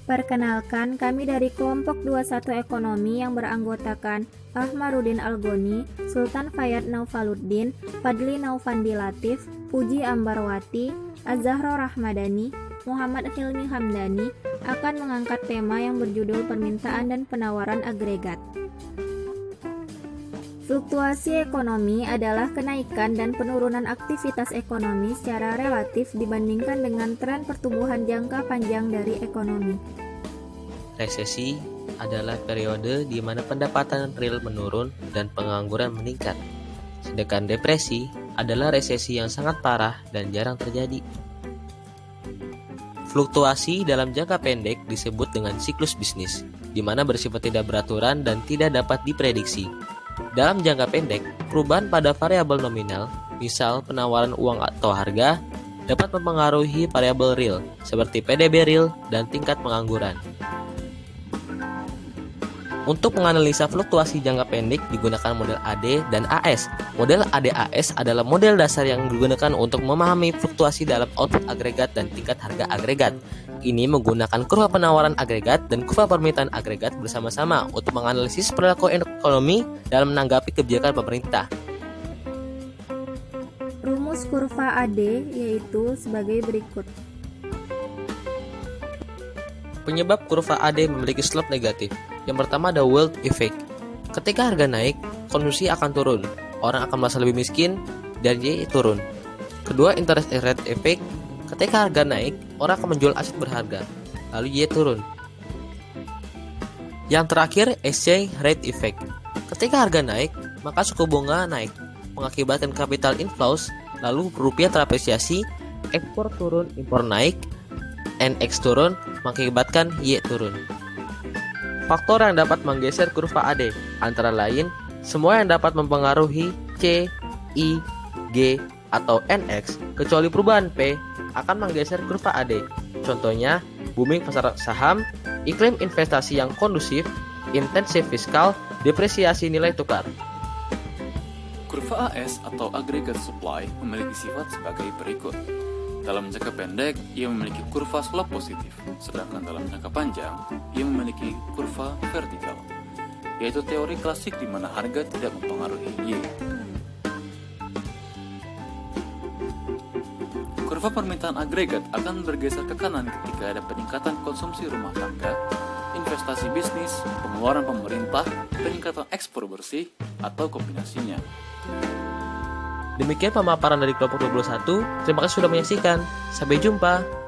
Perkenalkan, kami dari kelompok 21 Ekonomi yang beranggotakan Ahmarudin Algoni, Sultan Fayad Naufaluddin, Fadli Naufandi Latif, Puji Ambarwati, Az-Zahro Rahmadani, Muhammad Hilmi Hamdani akan mengangkat tema yang berjudul permintaan dan penawaran agregat. Fluktuasi ekonomi adalah kenaikan dan penurunan aktivitas ekonomi secara relatif dibandingkan dengan tren pertumbuhan jangka panjang dari ekonomi. Resesi adalah periode di mana pendapatan real menurun dan pengangguran meningkat. Sedangkan depresi adalah resesi yang sangat parah dan jarang terjadi. Fluktuasi dalam jangka pendek disebut dengan siklus bisnis, di mana bersifat tidak beraturan dan tidak dapat diprediksi. Dalam jangka pendek, perubahan pada variabel nominal, misal penawaran uang atau harga, dapat mempengaruhi variabel real, seperti PDB real dan tingkat pengangguran. Untuk menganalisa fluktuasi jangka pendek digunakan model AD dan AS. Model AD-AS adalah model dasar yang digunakan untuk memahami fluktuasi dalam output agregat dan tingkat harga agregat. Ini menggunakan kurva penawaran agregat dan kurva permintaan agregat bersama-sama untuk menganalisis perilaku ekonomi dalam menanggapi kebijakan pemerintah. Rumus kurva AD yaitu sebagai berikut. Penyebab kurva AD memiliki slope negatif. Yang pertama ada wealth effect. Ketika harga naik, konsumsi akan turun. Orang akan merasa lebih miskin dan Y turun. Kedua, interest rate effect. Ketika harga naik, orang akan menjual aset berharga. Lalu Y turun. Yang terakhir, exchange rate effect. Ketika harga naik, maka suku bunga naik, mengakibatkan capital inflows, lalu rupiah terapresiasi, ekspor turun, impor naik, NX turun, mengakibatkan Y turun. Faktor yang dapat menggeser kurva AD antara lain semua yang dapat mempengaruhi C, I, G, atau NX kecuali perubahan P akan menggeser kurva AD. Contohnya, booming pasar saham, iklim investasi yang kondusif, intensif fiskal, depresiasi nilai tukar. Kurva AS atau aggregate supply memiliki sifat sebagai berikut. Dalam jangka pendek, ia memiliki kurva slope positif, sedangkan dalam jangka panjang, ia memiliki kurva vertikal, yaitu teori klasik di mana harga tidak mempengaruhi Y. Kurva permintaan agregat akan bergeser ke kanan ketika ada peningkatan konsumsi rumah tangga, investasi bisnis, pengeluaran pemerintah, peningkatan ekspor bersih, atau kombinasinya. Demikian pemaparan dari kelompok 21. Terima kasih sudah menyaksikan. Sampai jumpa.